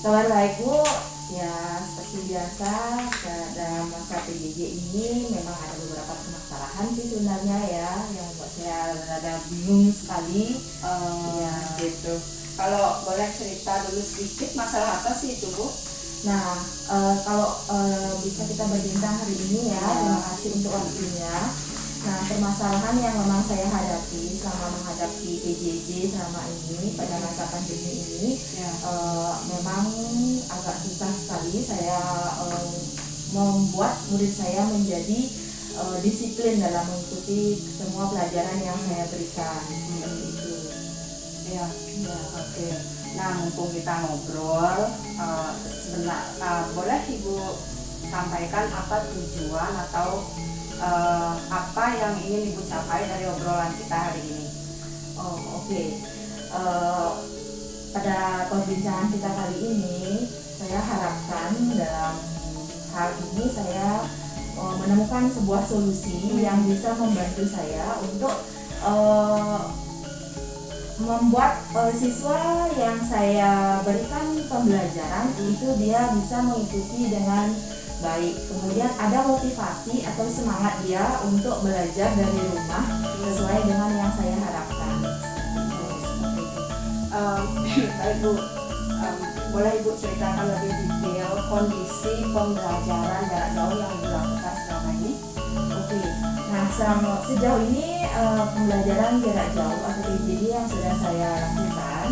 Kabar baik Bu, ya seperti biasa dalam masa PJJ ini memang ada beberapa permasalahan sih sebenarnya ya yang membuat saya rada bingung sekali. Ya. Gitu. Kalau boleh cerita dulu sedikit masalah apa sih itu Bu? Nah, kalau bisa kita berbincang hari ini ya, terima kasih untuk waktunya. Nah, permasalahan yang memang saya hadapi selama menghadapi PJJ selama ini pada masa pandemi ini memang agak susah sekali saya membuat murid saya menjadi disiplin dalam mengikuti semua pelajaran yang saya berikan. Seperti itu. Ya, oke. Nah, mumpung kita ngobrol, boleh Ibu sampaikan apa tujuan atau apa yang ingin Ibu capai dari obrolan kita hari ini? Oke. Pada perbincangan kita kali ini, saya harapkan dalam hal ini saya menemukan sebuah solusi yang bisa membantu saya untuk membuat siswa yang saya berikan pembelajaran itu dia bisa mengikuti dengan baik. Kemudian ada motivasi atau semangat dia untuk belajar dari rumah sesuai dengan yang saya harapkan. Baik Bu, boleh Ibu ceritakan lebih detail kondisi pembelajaran jarak jauh yang Ibu lakukan selama ini? Oke. Nah, sejauh ini pembelajaran jarak jauh atau PJJ yang sudah saya lakukan,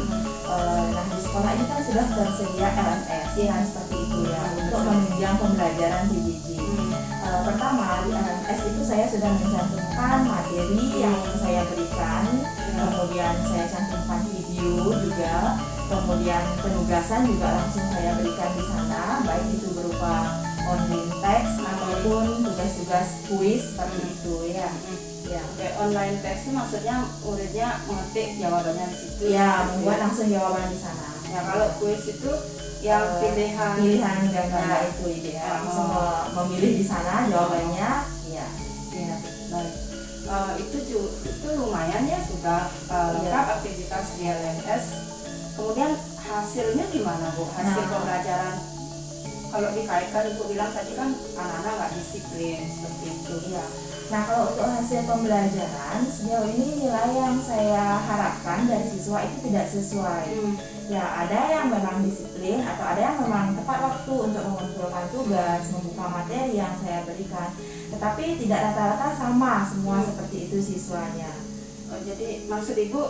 nah di sekolah ini kan sudah tersedia LMS ya seperti itu ya untuk menunjang pembelajaran PJJ. Pertama di LMS itu saya sudah mencantumkan materi yang saya berikan, kemudian saya cantumkan video juga, kemudian penugasan juga langsung saya berikan di sana, baik itu berupa online text ataupun tugas-tugas kuis seperti itu ya. Ya. Online text itu maksudnya muridnya mengetik jawabannya di situ. Ya, membuat langsung jawaban di sana. Ya, kalau kuis itu yang pilihan ganda itu ya. Langsung memilih di sana jawabannya. Ya. Ya, baik. Itu lumayan ya sudah lengkap aktivitas di LMS. Kemudian hasilnya gimana Bu? Hasil pembelajaran kalau dikaitkan Ibu bilang tadi kan anak-anak nggak disiplin seperti itu. Ya. Nah, kalau untuk hasil pembelajaran sejauh ini nilai yang saya harapkan dari siswa itu tidak sesuai. Ya, ada yang memang disiplin atau ada yang memang tepat waktu untuk mengumpulkan tugas, membuka materi yang saya berikan. Tetapi tidak rata-rata sama semua seperti itu siswanya. Jadi maksud Ibu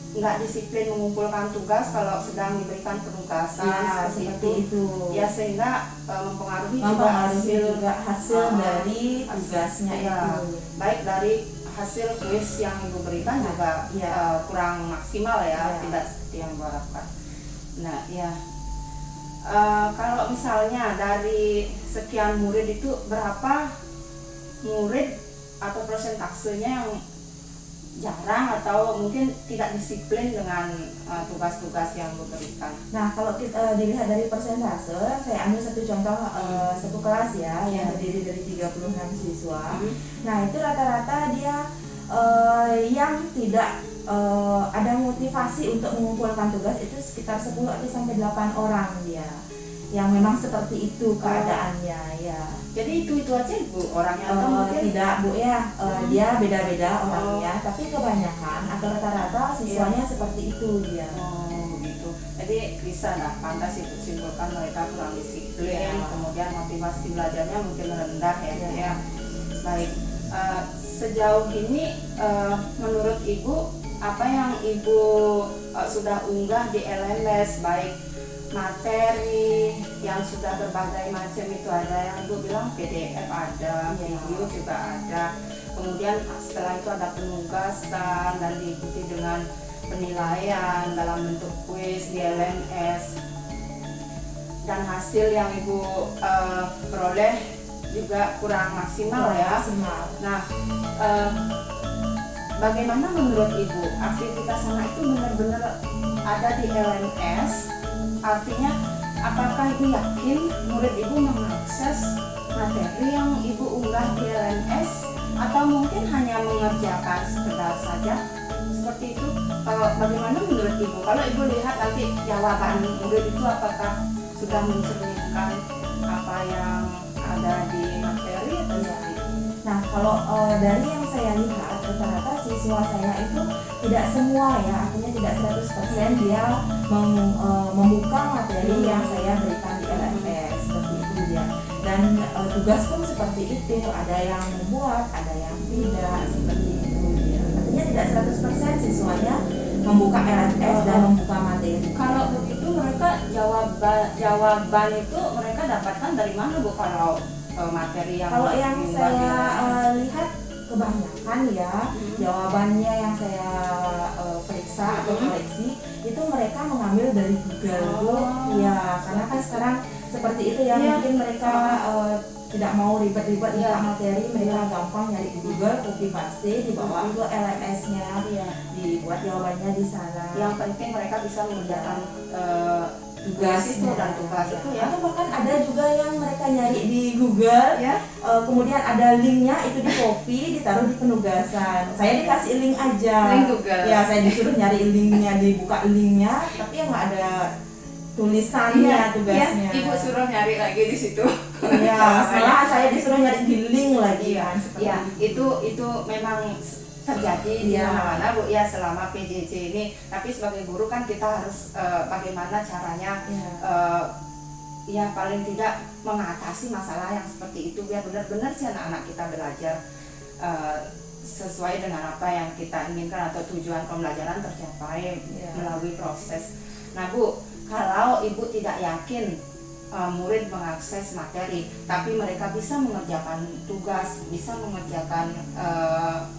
nggak disiplin mengumpulkan tugas kalau sedang diberikan penugasan seperti itu. Ya, sehingga mempengaruhi juga hasil dari tugasnya itu. Baik dari hasil kuis yang Ibu berikan juga kurang maksimal ya, tidak seperti yang Ibu harapkan. Nah, ya. Kalau misalnya dari sekian murid itu berapa murid atau persentasenya yang jarang atau mungkin tidak disiplin dengan tugas-tugas yang diberikan? Nah, kalau kita dilihat dari persentase, saya ambil satu contoh satu kelas ya yang terdiri dari 36 siswa. Nah, itu rata-rata dia yang tidak ada motivasi untuk mengumpulkan tugas itu sekitar 10 atau sampai 8 orang dia yang memang seperti itu keadaannya ya. Jadi itu aja Bu orangnya atau mungkin tidak Bu ya, dia beda-beda orangnya, tapi kebanyakan atau rata-rata siswanya seperti itu dia. Begitu. Jadi bisa pantas itu simpulkan mereka kurang disiplin, kemudian motivasi belajarnya mungkin rendah ya. Baik. Sejauh ini menurut Ibu apa yang Ibu sudah unggah di LMS, baik materi yang sudah berbagai macam itu, ada yang Ibu bilang PDF ada, video juga ada, kemudian setelah itu ada penugasan dan diikuti dengan penilaian dalam bentuk kuis di LMS, dan hasil yang Ibu peroleh juga kurang maksimal ya. Nah, bagaimana menurut Ibu aktivitas anak itu benar-benar ada di LMS? Artinya apakah Ibu yakin murid Ibu mengakses materi yang Ibu unggah di LMS atau mungkin hanya mengerjakan sekedar saja? seperti itu. Bagaimana menurut Ibu? Kalau Ibu lihat nanti jawaban murid itu apakah sudah mencerminkan apa yang ada di materi atau seperti itu? Nah, kalau dari yang saya lihat, rata-rata siswa saya itu tidak semua ya, artinya tidak 100% dia membuka materi yang saya berikan di LMS, seperti itu dia. Dan tugas pun seperti itu, ada yang membuat, ada yang tidak, seperti itu dia. Artinya tidak 100% siswanya membuka LMS dan membuka materi. Kalau begitu mereka jawaban itu mereka dapatkan dari mana Bu, kalau materi yang kalau yang saya lihat kebanyakan ya jawabannya yang saya periksa atau koleksi itu mereka mengambil dari Google Bu. Ya, karena kan sekarang seperti itu ya, mungkin mereka tidak mau ribet-ribet buka materi, mereka gampang nyari di Google, copy paste, dibawa ke LMS-nya, dibuat jawabannya di sana. Yang penting mereka bisa mengerjakan tugas itu dan tugas itu ya. Atau bahkan ada juga yang mereka nyari di Google, kemudian ada linknya itu di copy, ditaruh di penugasan. Saya dikasih link aja. Link Google. Ya, saya disuruh nyari linknya, dibuka linknya, tapi yang nggak ada tulisannya tugasnya. Ibu suruh nyari lagi di situ. Ya, setelah saya disuruh nyari di link lagi kan. Itu memang terjadi di mana-mana Bu ya selama PJJ ini. Tapi sebagai guru kan kita harus bagaimana caranya ya paling tidak mengatasi masalah yang seperti itu biar benar-benar si anak-anak kita belajar sesuai dengan apa yang kita inginkan atau tujuan pembelajaran tercapai melalui proses. Nah Bu, kalau Ibu tidak yakin murid mengakses materi, tapi mereka bisa mengerjakan tugas, bisa mengerjakan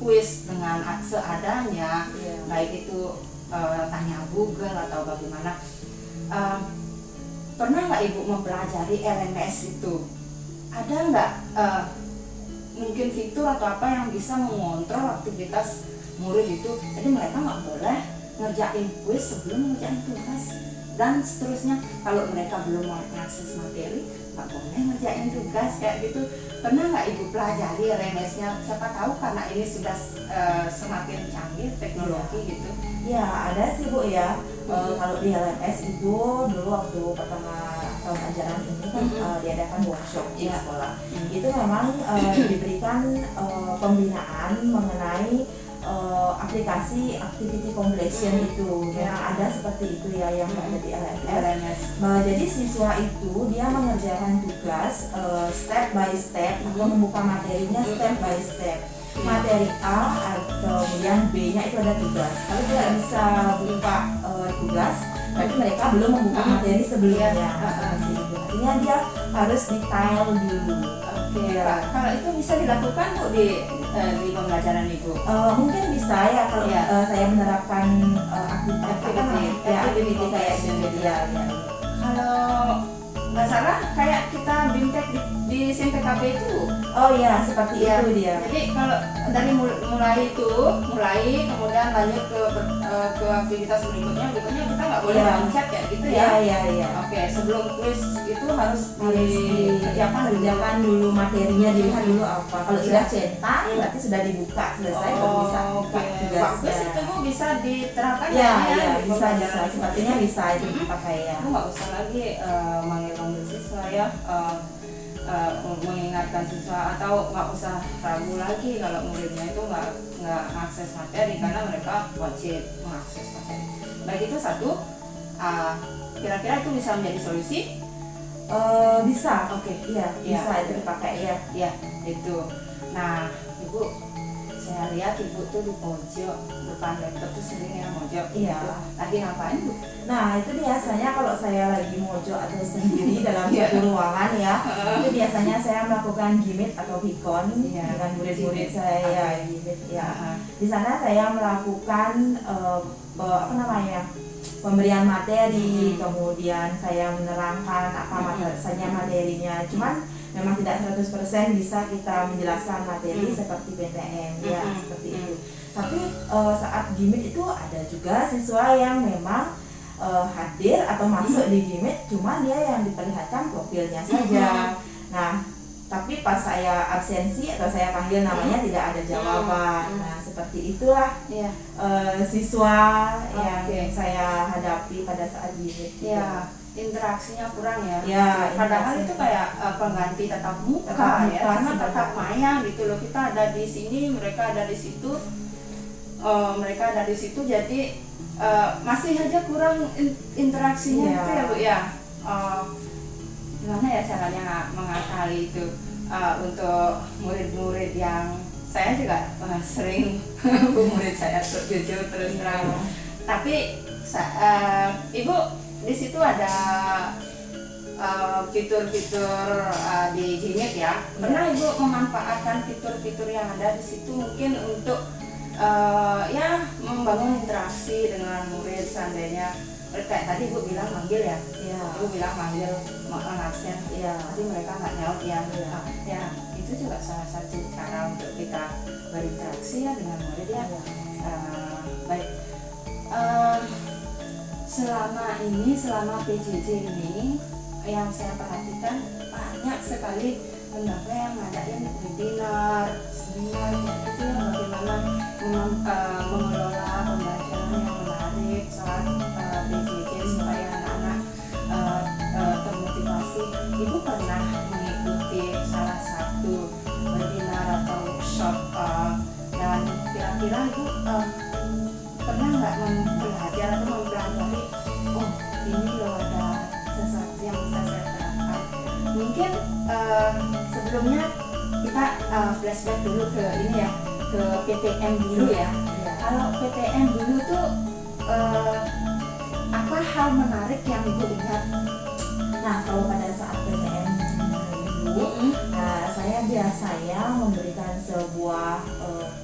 kuis dengan seadanya, baik itu tanya Google atau bagaimana. Pernah nggak Ibu mempelajari LMS itu? Ada nggak mungkin fitur atau apa yang bisa mengontrol aktivitas murid itu? Jadi mereka nggak boleh ngerjain kuis sebelum ngerjain tugas dan seterusnya. Kalau mereka belum mau mengakses materi, nggak boleh ngerjain tugas kayak gitu. Pernah nggak Ibu pelajari LMS-nya? Siapa tahu karena ini sudah semakin canggih teknologi gitu. Ya, ada sih Bu ya. Kalau di LMS itu dulu waktu pertama tahun ajaran ini kan diadakan workshop di sekolah. Itu memang diberikan pembinaan mengenai aplikasi activity completion itu. Memang ada seperti itu ya yang ada di LMS. Jadi siswa itu dia mengerjakan tugas step by step atau membuka materinya step by step. Materi A atau kemudian B-nya itu ada tugas. Kalau tidak bisa buka tugas, berarti mereka belum membuka materi sebelumnya. Seperti itu. Artinya dia harus detail dulu. Kalau itu bisa dilakukan Bu di pembelajaran Ibu? Mungkin bisa ya kalau saya menerapkan aktiviti kayak gini ya. Kalau nggak salah kayak kita BIMTEK di SMPKB itu. Oh iya, seperti itu dia. Jadi kalau dari mulai kemudian lanjut ke aktivitas berikutnya kita nggak boleh loncat kayak gitu ya. Iya. Oke, sebelum kuis itu harus dikerjakan dulu materinya, dilihat dulu apa. Kalau sudah cetak berarti sudah dibuka, selesai baru bisa buka tugasnya. Bagus itu Bu, bisa diterapkan ya. Bisa. Sepertinya bisa itu dipakai ya. Nggak usah lagi manggil siswa ya. Mengingatkan siswa atau nggak usah ragu lagi kalau muridnya itu nggak akses materi karena mereka wajib mengakses materi. Baik, itu satu. Kira-kira itu bisa menjadi solusi? Bisa. Bisa itu dipakai ya. Ya, itu. Nah, Ibu, saya lihat Ibu tuh di pojok depan laptop tuh sering ya mojok. Iya. Lagi ngapain Bu? Nah, itu biasanya kalau saya lagi mojok atau sendiri dalam satu ruangan ya, itu biasanya saya melakukan gimit atau hikon dengan murid-murid saya. Gimit ya. Di sana saya melakukan pemberian materi, kemudian saya menerangkan apa saja materinya. Cuman memang tidak 100% bisa kita menjelaskan materi seperti PTM ya, seperti itu. Tapi saat gimit itu ada juga siswa yang memang hadir atau masuk di gimit, cuma dia yang diperlihatkan profilnya saja. Nah, tapi pas saya absensi atau saya panggil namanya tidak ada jawaban. Nah seperti itulah Iya. siswa Oke. yang saya hadapi pada saat unit. Ya, interaksinya kurang ya. Ya, Padahal interaksi. itu kayak pengganti tatap muka, Tatap muka ya, karena sebenarnya. tatap maya gitu loh. Kita ada di sini, mereka ada di situ, jadi masih aja kurang interaksinya Ya. gitu ya Bu ya. Gimana ya caranya mengakali itu untuk murid-murid yang saya juga sering bu murid saya jujur terus terang. Tapi Ibu di situ ada fitur-fitur di Gimik ya. Pernah Ibu memanfaatkan fitur-fitur yang ada di situ mungkin untuk ya membangun interaksi dengan murid seandainya kayak tadi Ibu bilang manggil ya. Ya. Ibu bilang manggil absen. Ya. Tapi mereka nggak nyaut ya. Iya. Ya itu juga salah satu cara untuk kita berinteraksi ya dengan murid ya. Baik. Selama PJJ ini yang saya perhatikan banyak sekali lembaga yang ngadain webinar, seminar gitu ya, bagaimana mengelola pembelajaran yang menarik saat PJJ supaya anak-anak termotivasi. Ibu pernah mengikuti salah satu webinar atau workshop dan kira-kira Ibu pernah nggak mempelajari atau mempelajari, oh ini loh ada sesuatu yang bisa saya terapkan. Mungkin sebelumnya kita flashback dulu ke ini ya, ke PTM dulu ya. Ya. Kalau PTM dulu tuh apa hal menarik yang Ibu ingat? Nah kalau pada saat PTM dulu, nah saya biasanya memberikan sebuah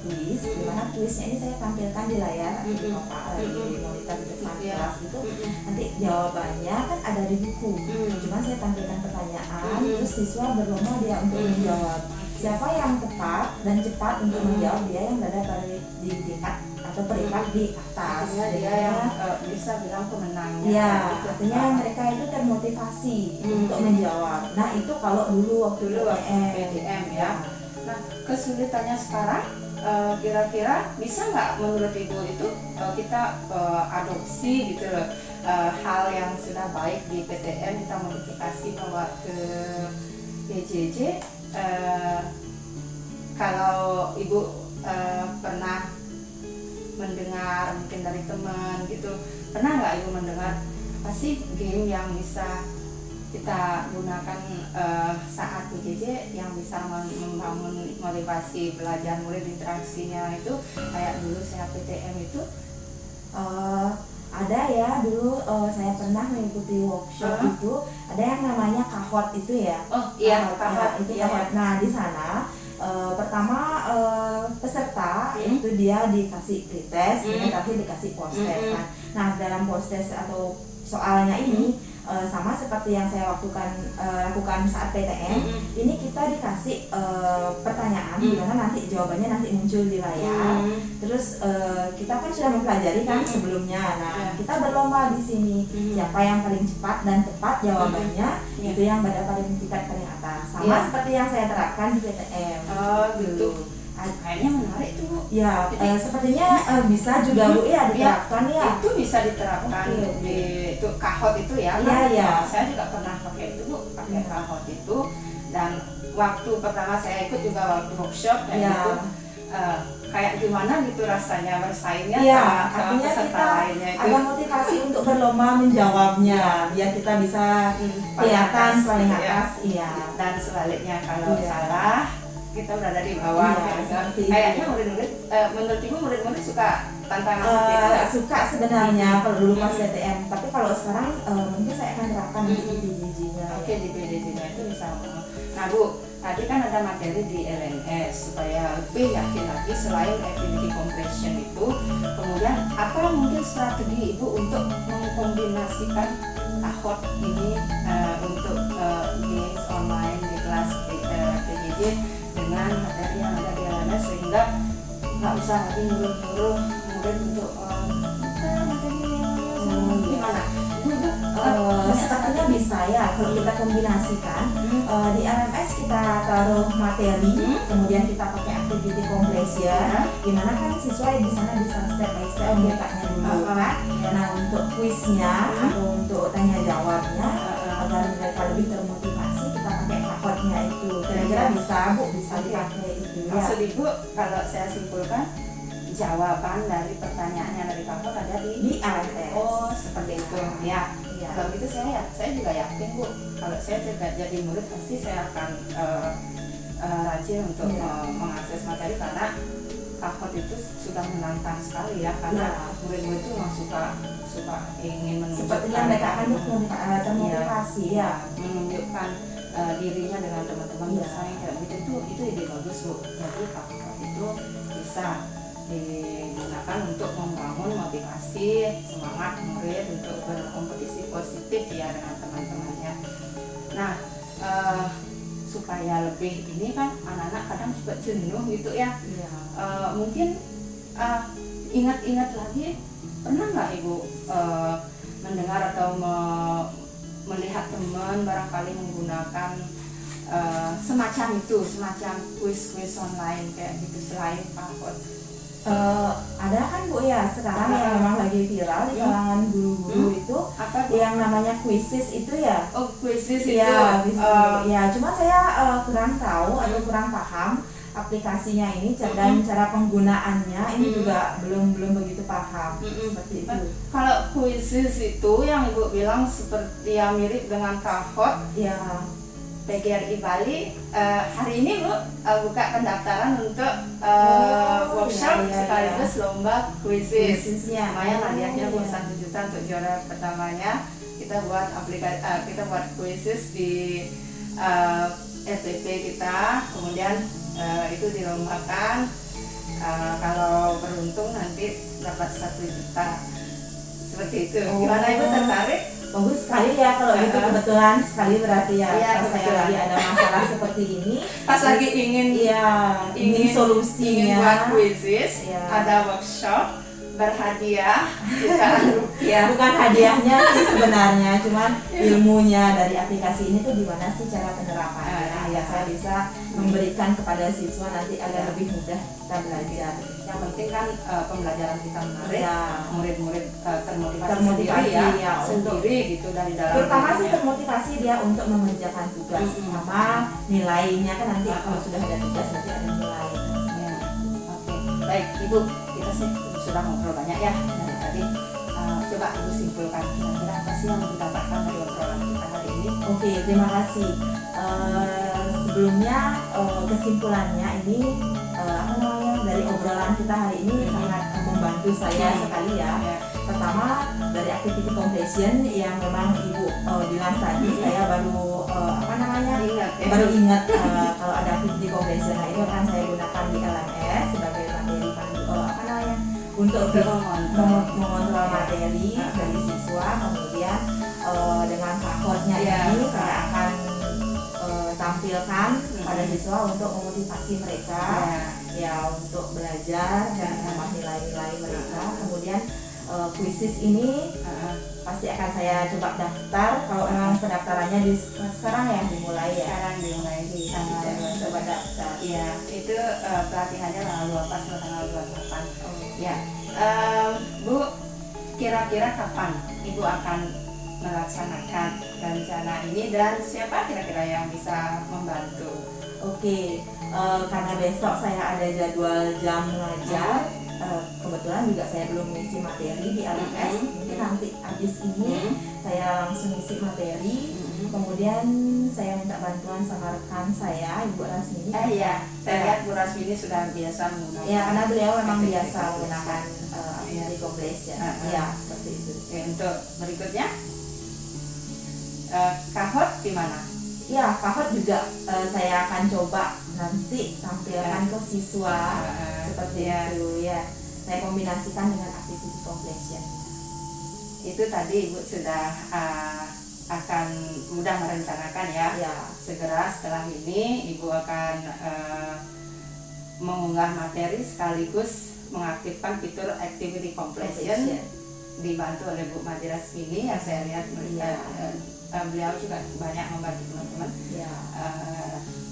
kuis, di mana kuisnya ini saya tampilkan di layar di monitor di depan kelas gitu. Nanti jawabannya kan ada di buku, cuma saya tampilkan pertanyaan, terus siswa berlomba dia untuk menjawab. Siapa yang tepat dan cepat untuk menjawab, dia yang berada pada di tingkat atau peringkat di atas. Artinya dia yang bisa bilang pemenangnya. Ya, gitu. artinya mereka itu termotivasi untuk menjawab. Nah itu kalau dulu waktu PTM ya. Nah kesulitannya sekarang kira-kira bisa nggak menurut Ibu itu kita adopsi gitu loh, hal yang sudah baik di PTM kita modifikasi bawa ke PJJ. Kalau Ibu pernah mendengar mungkin dari teman gitu, pernah nggak Ibu mendengar apa sih game yang bisa kita gunakan saat PJJ yang bisa membangun motivasi belajar murid, interaksinya itu kayak dulu saya PTM itu? Ada ya, dulu saya pernah mengikuti workshop itu, ada yang namanya kahot itu ya. Oh iya, kahot itu iya, kahot. Nah di sana pertama peserta itu dia dikasih pretest, kemudian terakhir dikasih post test. Nah dalam post test atau soalnya ini sama seperti yang saya lakukan saat PTM, ini kita dikasih pertanyaan di mana nanti jawabannya nanti muncul di layar. Terus kita kan sudah mempelajari kan sebelumnya. Nah, kita berlomba di sini. Siapa yang paling cepat dan tepat jawabannya, itu yang berada pada tingkat paling atas. Sama seperti yang saya terapkan di PTM. Oh gitu. Kayaknya menarik tuh Bu. Ya, sepertinya bisa juga Bu ya diterapkan ya. Itu bisa diterapkan di itu kahot itu ya. Iya. Saya juga pernah pakai itu Bu, pakai kahot itu. Dan waktu pertama saya ikut juga waktu workshop kayak gitu. Kayak gimana gitu rasanya bersaingnya sama peserta lainnya itu. Ada motivasi untuk berlomba menjawabnya, biar kita bisa kelihatan paling atas. Iya. Dan sebaliknya kalau salah kita berada di bawah. Kayaknya murid-murid menurut Ibu murid-murid suka tantangan seperti itu? Suka sebenarnya kalau dulu pas PTM, tapi kalau sekarang mungkin saya akan terapkan di PJJ-nya. Oke, di PJJ-nya itu bisa. Nah Bu, tadi kan ada materi di LMS supaya lebih yakin lagi selain activity completion itu, kemudian apa mungkin strategi Ibu untuk mengkombinasikan kahot ini untuk games online di kelas PJJ dengan materi yang ada di LMS sehingga nggak usah lagi nyuruh murid untuk materi gimana? Sepertinya bisa supaya kalau kita kombinasikan di LMS kita taruh materi, kemudian kita pakai activity completion, gimana kan siswa di sana bisa step by step membuatnya dulu kan. Nah untuk kuisnya atau untuk tanya jawabnya agar mereka lebih termotivasi, kita pakai Kahoot-nya itu. Kira-kira bisa Bu, bisa dipakai itu ya. Maksud Ibu kalau saya simpulkan jawaban dari pertanyaannya dari Kahoot ada di LMS. Oh seperti itu ya. Iya. Kalau gitu saya juga yakin Bu, kalau saya jadi murid pasti saya akan rajin untuk mengakses materi, karena Kahoot itu sudah menantang sekali ya, karena murid-murid itu memang suka ingin menunjukkan, sepertinya mereka akan termotivasi ya, menunjukkan dirinya dengan teman-teman bersaing kayak gitu. Itu ide bagus Bu. Jadi Kahoot itu bisa digunakan untuk membangun motivasi, semangat murid untuk berkompetisi positif ya dengan teman-temannya. Nah supaya lebih ini kan anak-anak kadang juga jenuh gitu ya. Mungkin ingat-ingat lagi, pernah nggak Ibu mendengar atau melihat teman barangkali menggunakan semacam kuis online kayak gitu selain Kahoot? Ada kan Bu ya sekarang yang memang lagi viral di kalangan guru-guru itu apa yang namanya quizzes itu ya. Oh quizzes itu ya cuma saya kurang tahu atau kurang paham aplikasinya ini dan cara penggunaannya ini juga belum begitu paham seperti itu. Kalau quizzes itu yang Ibu bilang seperti yang mirip dengan Kahoot ya, PGRI Bali hari ini Bu buka pendaftaran untuk workshop sekaligus lomba quizzes. Lumayan hadiahnya Bu, 1 juta untuk juara pertamanya. Kita buat kita buat quizzes di FTP kita, kemudian itu dilombakan. Kalau beruntung nanti dapat 1 juta seperti itu. Gimana Ibu, tertarik? Bagus sekali ya kalau gitu, kebetulan sekali berarti ya, pas saya lagi ada masalah seperti ini, pas lagi ingin solusinya, ingin buat quizzes, ada workshop berhadiah jutaan rupiah. Bukan hadiahnya sih sebenarnya, cuman ilmunya dari aplikasi ini tuh gimana sih cara penerapannya, ya saya bisa memberikan kepada siswa nanti agar lebih mudah kita belajar. Yang penting kan pembelajaran kita menarik, murid-murid termotivasi sendiri gitu dari dalam. Terutama sih termotivasi dia untuk mengerjakan tugas, sama nilainya kan nanti kalau sudah ada tugas nanti ada nilai. Oke, baik Ibu, kita sih sudah ngobrol banyak ya dari tadi. Coba Ibu simpulkan kira-kira apa sih yang didapatkan dari obrolan kita hari ini? Oke, terima kasih. Sebelumnya kesimpulannya ini dari obrolan kita hari ini sangat membantu saya sekali ya. Pertama dari activity completion yang memang Ibu bilang tadi, saya baru baru ingat kalau ada activity completion. Nah itu akan saya gunakan di LMS sebagai materi untuk mengontrol materi dari siswa. Kemudian dengan Kahoot-nya ini saya akan tampilkan pada siswa untuk memotivasi mereka untuk belajar dan menambah nilai-nilai mereka. Kemudian quizzes ini pasti akan saya coba daftar. Kalau memang pendaftarannya sekarang ya dimulai ya. Sekarang dimulai coba daftar. Iya, itu pelatihannya tanggal 12 sampai tanggal 28. Ya, Bu, kira-kira kapan Ibu akan melaksanakan rencana ini dan siapa kira-kira yang bisa membantu? Oke, karena besok saya ada jadwal jam mengajar. Kebetulan juga saya belum ngisi materi di LMS. Mungkin nanti habis ini saya langsung ngisi materi. Kemudian saya minta bantuan sama rekan saya, Ibu Rasmini. Iya, saya lihat Bu Rasmini sudah biasa menggunakan. Ya, karena beliau memang biasa menggunakan aplikasi completion. Ya, seperti itu. Oke, untuk berikutnya, Kahoot gimana? Ya, Kahoot juga saya akan coba nanti tampilkan ke siswa seperti itu ya. Saya kombinasikan dengan activity completion. Itu tadi Ibu sudah akan mudah merencanakan ya. Segera setelah ini Ibu akan mengunggah materi sekaligus mengaktifkan fitur activity completion dibantu oleh Bu Madi Rasmini yang saya lihat beliau juga banyak membantu teman-teman. Ya.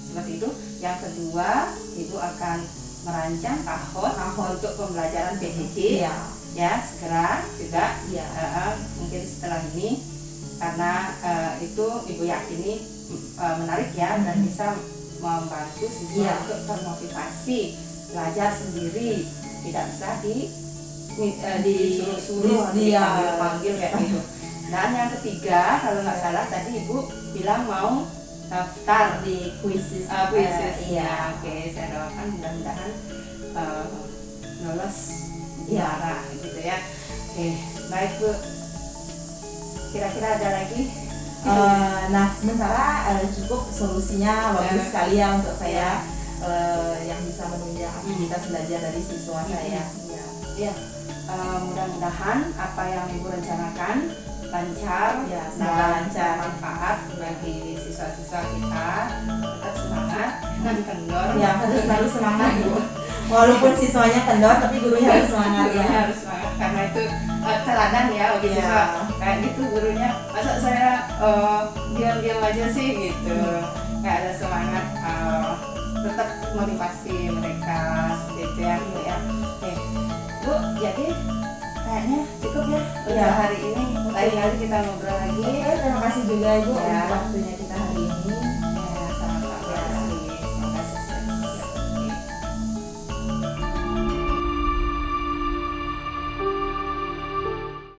Seperti itu. Yang kedua, Ibu akan merancang tahun untuk pembelajaran PJJ. Iya. Ya, segera juga. Iya. Mungkin setelah ini, karena itu Ibu yakini menarik ya, dan bisa membantu siswa Iya. untuk termotivasi belajar sendiri, tidak usah disuruh-suruh, Iya. dipanggil kayak gitu. Dan yang ketiga, kalau nggak salah tadi Ibu bilang mau daftar Di kuisis. Iya, oke, saya doakan mudah-mudahan lolos juara gitu ya. Oke, baik Bu. Kira-kira ada lagi? Nah, sementara cukup solusinya bagus sekali ya untuk saya yang bisa menunjang aktivitas belajar dari siswa saya. Ya, mudah-mudahan apa yang Ibu rencanakan lancar, Ya, semoga lancar. manfaat bagi siswa-siswa kita. Tetap semangat dan kendor. Ya, harus selalu semangat Bu. Walaupun siswanya kendor, tapi gurunya harus semangat Gurunya ya. harus semangat karena itu teladan ya bagi Iya. siswa. Kayak gitu gurunya, masa saya diam-diam aja sih gitu, nggak ada semangat. Tetap motivasi mereka seperti itu ya Bu ya. Oke Bu, jadi kayaknya cukup ya untuk Iya. hari ini. Lain kali kita ngobrol lagi. Oke, terima kasih juga Ibu Ya. untuk waktunya.